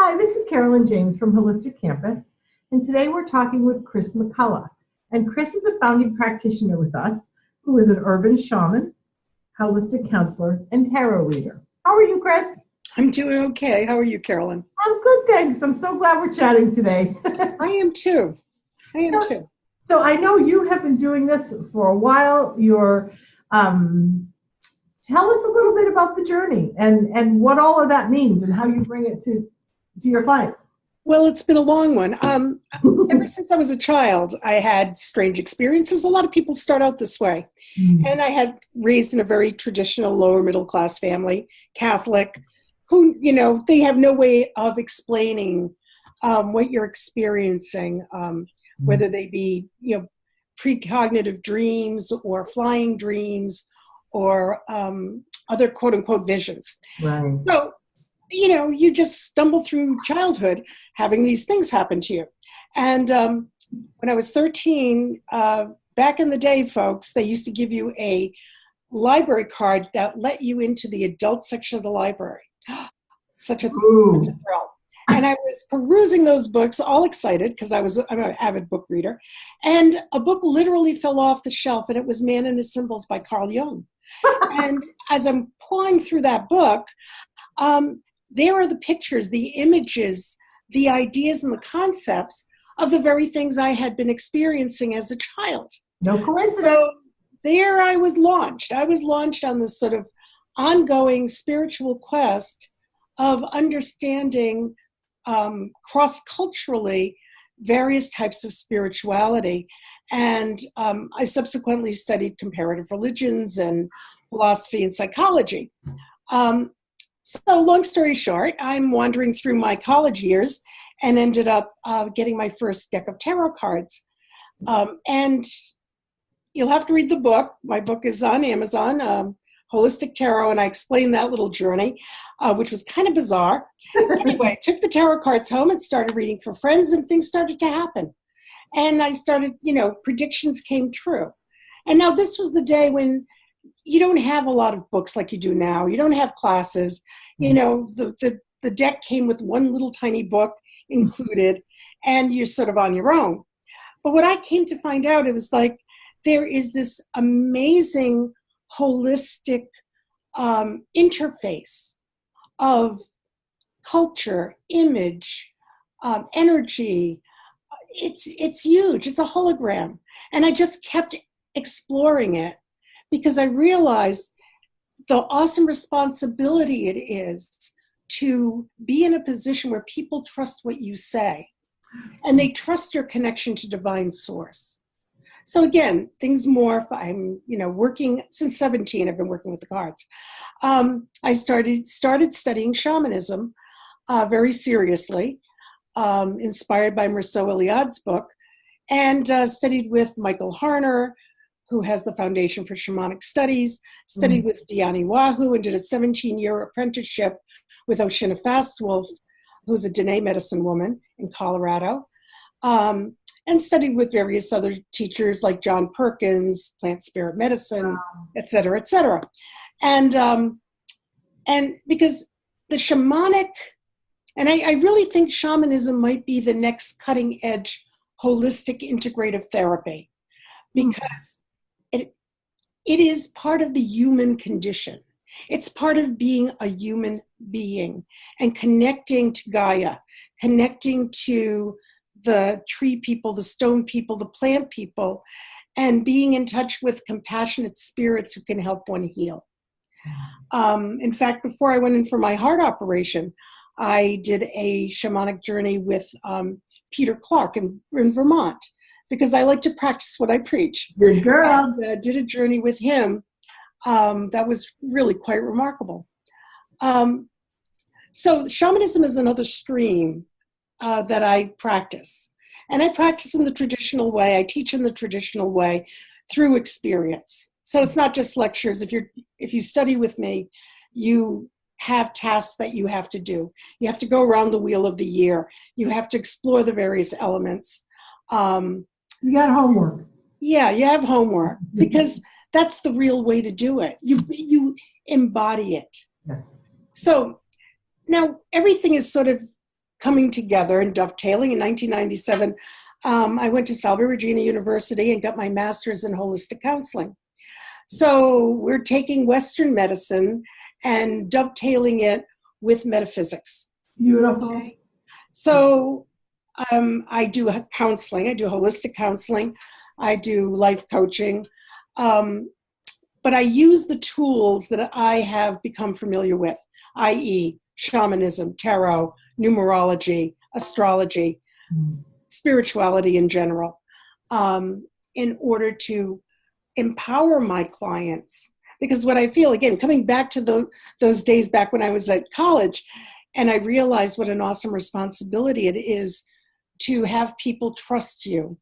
Hi, this is Carolyn James from Holistic Campus, and today we're talking with Cris McCullough. And Cris is a founding practitioner with us who is an urban shaman, holistic counselor, and tarot reader. How are you, Cris? I'm doing okay. How are you, Carolyn? I'm good, thanks. I'm so glad we're chatting today. I am too. So I know you have been doing this for a while. Tell us a little bit about the journey and what all of that means and how you bring it to your clients. Well, it's been a long one. Ever since I was a child, I had strange experiences. A lot of people start out this way. And I had raised in a very traditional lower middle class family, Catholic, who, they have no way of explaining what you're experiencing, whether they be, precognitive dreams or flying dreams or other quote unquote visions. Right. So, you just stumble through childhood having these things happen to you. And when I was 13, back in the day, folks, they used to give you a library card that let you into the adult section of the library. Such a thrill. And I was perusing those books, all excited, because I'm an avid book reader. And a book literally fell off the shelf, and it was Man and His Symbols by Carl Jung. And as I'm pulling through that book, there are the pictures, the images, the ideas, and the concepts of the very things I had been experiencing as a child. No coincidence. So there I was launched. I was launched on this sort of ongoing spiritual quest of understanding cross-culturally various types of spirituality. And I subsequently studied comparative religions and philosophy and psychology. So long story short, I'm wandering through my college years and ended up getting my first deck of tarot cards. And you'll have to read the book. My book is on Amazon, Holistic Tarot, and I explained that little journey, which was kind of bizarre. Anyway, I took the tarot cards home and started reading for friends, and things started to happen. And I started, predictions came true. And now this was the day when you don't have a lot of books like you do now. You don't have classes. The deck came with one little tiny book included, and you're sort of on your own. But what I came to find out, it was like there is this amazing holistic interface of culture, image, energy. It's huge. It's a hologram. And I just kept exploring it because I realized the awesome responsibility it is to be in a position where people trust what you say and they trust your connection to divine source. So again, things morph. I'm, working since 17. I've been working with the cards. I started studying shamanism very seriously, inspired by Mircea Eliade's book, and studied with Michael Harner, who has the Foundation for Shamanic Studies, studied with Diani Wahu, and did a 17-year apprenticeship with Oshina Fastwolf, who's a Dene medicine woman in Colorado, and studied with various other teachers like John Perkins, plant spirit medicine, et cetera, et cetera. And because the shamanic, and I really think shamanism might be the next cutting edge holistic integrative therapy, because it is part of the human condition. It's part of being a human being and connecting to Gaia, connecting to the tree people, the stone people, the plant people, and being in touch with compassionate spirits who can help one heal. In fact, before I went in for my heart operation, I did a shamanic journey with Peter Clark in Vermont, because I like to practice what I preach. Good girl. And, did a journey with him that was really quite remarkable. So shamanism is another stream that I practice. And I practice in the traditional way. I teach in the traditional way through experience. So it's not just lectures. If you study with me, you have tasks that you have to do. You have to go around the wheel of the year. You have to explore the various elements. You got homework. Yeah, you have homework, because that's the real way to do it. You embody it. Yes. So now everything is sort of coming together and dovetailing. In 1997, I went to Salve Regina University and got my master's in holistic counseling. So we're taking Western medicine and dovetailing it with metaphysics. Beautiful. Okay? So I do counseling. I do holistic counseling. I do life coaching. But I use the tools that I have become familiar with, i.e. shamanism, tarot, numerology, astrology, spirituality in general, in order to empower my clients. Because what I feel, again, coming back to those days back when I was at college, and I realized what an awesome responsibility it is to have people trust you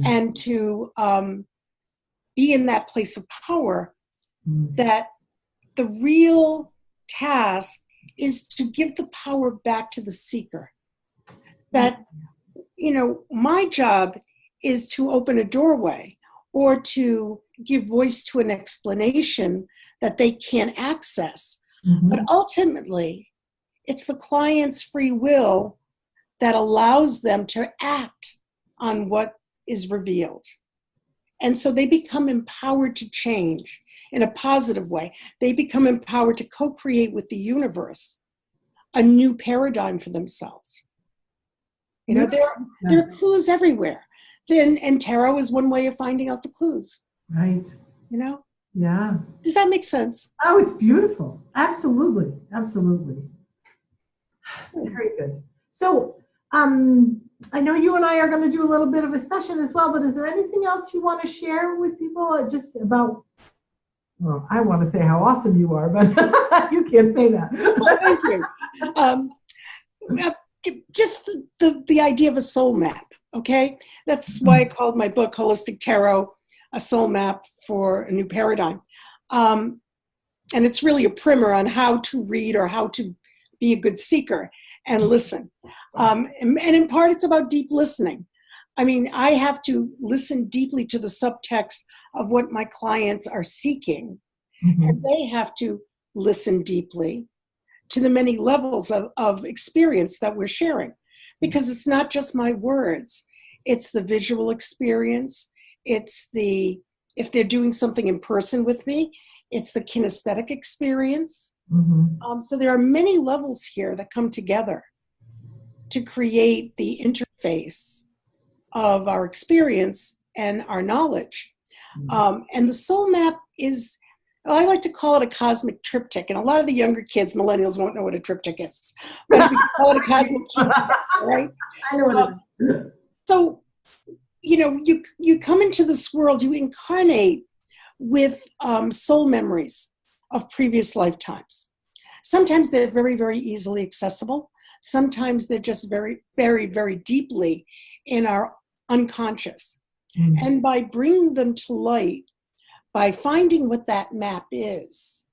and to be in that place of power, that the real task is to give the power back to the seeker. That, my job is to open a doorway or to give voice to an explanation that they can't access. But ultimately, it's the client's free will that allows them to act on what is revealed. And so they become empowered to change in a positive way. They become empowered to co-create with the universe a new paradigm for themselves. There are clues everywhere. And tarot is one way of finding out the clues. Right. Yeah. Does that make sense? Oh, it's beautiful. Absolutely. Absolutely. Very good. So, I know you and I are going to do a little bit of a session as well, but is there anything else you want to share with people just about, well, I want to say how awesome you are, but you can't say that. Well, thank you. Just the idea of a soul map, okay? That's why I called my book Holistic Tarot, A Soul Map for a New Paradigm. And it's really a primer on how to read or how to be a good seeker and listen. And in part, it's about deep listening. I mean, I have to listen deeply to the subtext of what my clients are seeking. And they have to listen deeply to the many levels of experience that we're sharing. Because it's not just my words. It's the visual experience. It's if they're doing something in person with me, it's the kinesthetic experience. So there are many levels here that come together to create the interface of our experience and our knowledge. And the soul map is, I like to call it a cosmic triptych. And a lot of the younger kids, millennials, won't know what a triptych is. But we call it a cosmic triptych, right? I know what it is. So, you come into this world, you incarnate with soul memories of previous lifetimes. Sometimes they're very, very easily accessible. Sometimes they're just very, very, very deeply in our unconscious. And by bringing them to light, by finding what that map is,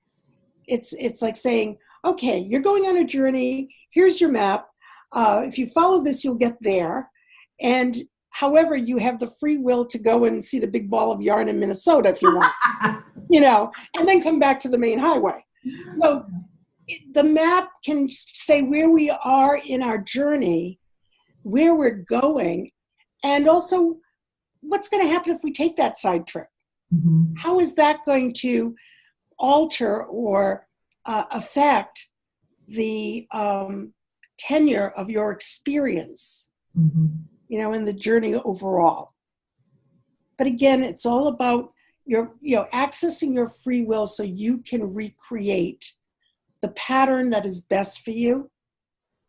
it's like saying, okay, you're going on a journey. Here's your map. If you follow this, you'll get there. And however, you have the free will to go and see the big ball of yarn in Minnesota if you want, and then come back to the main highway. So the map can say where we are in our journey, where we're going, and also what's going to happen if we take that side trip. How is that going to alter or affect the tenure of your experience, in the journey overall. But again, it's all about accessing your free will so you can recreate the pattern that is best for you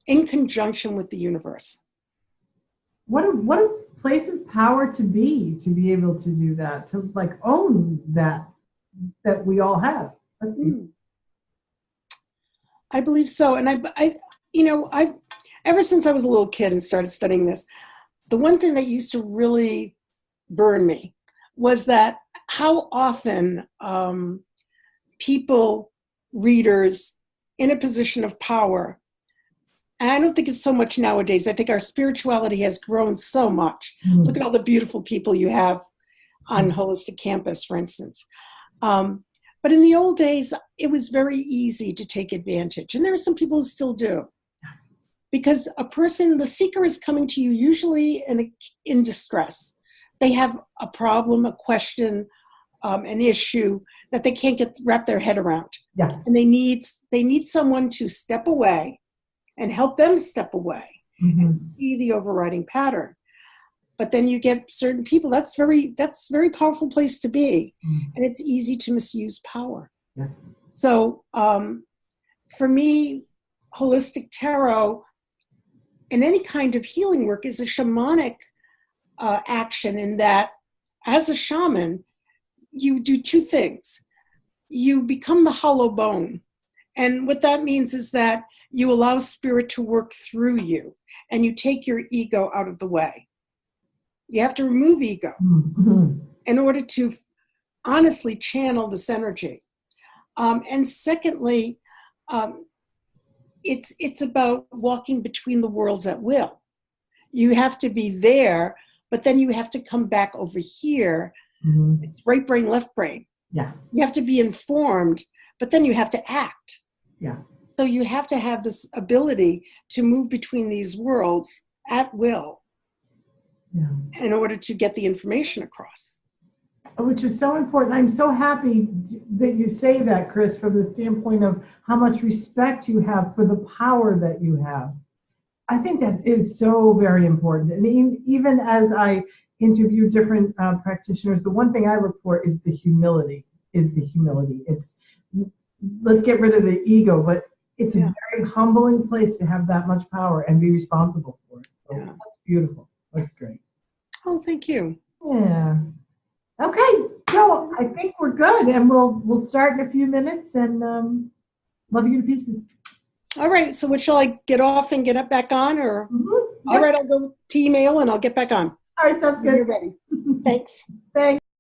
in conjunction with the universe. What a place of power to be able to do that, to own that we all have. I believe so. And I've ever since I was a little kid and started studying this, the one thing that used to really burn me was that how often people, readers in a position of power, and I don't think it's so much nowadays. I think our spirituality has grown so much. Look at all the beautiful people you have on Holistic Campus, for instance. But in the old days, it was very easy to take advantage. And there are some people who still do. because the seeker is coming to you usually in distress. They have a problem, a question, an issue that they can't wrap their head around. Yeah. And they need someone to step away and help them step away and see the overriding pattern. But then you get certain people, that's very powerful place to be. And it's easy to misuse power. Yeah. So for me, holistic tarot and any kind of healing work is a shamanic action, in that as a shaman, you do two things. You become the hollow bone. And what that means is that you allow spirit to work through you, and you take your ego out of the way. You have to remove ego in order to honestly channel this energy. And secondly, it's about walking between the worlds at will. You have to be there, but then you have to come back over here. It's right brain, left brain. Yeah. You have to be informed, but then you have to act. Yeah. So you have to have this ability to move between these worlds at will in order to get the information across. Which is so important. I'm so happy that you say that, Cris, from the standpoint of how much respect you have for the power that you have. I think that is so very important. And even as I interview different practitioners, the one thing I look for is the humility. It's, let's get rid of the ego, but it's a very humbling place to have that much power and be responsible for it. So that's beautiful. That's great. Oh, thank you. Yeah. Okay, so I think we're good, and we'll start in a few minutes, and love you to pieces. All right, so what, shall I get off and get up back on, or? All right, I'll go to email and I'll get back on. All right, sounds good. You're ready. Thanks. Thanks.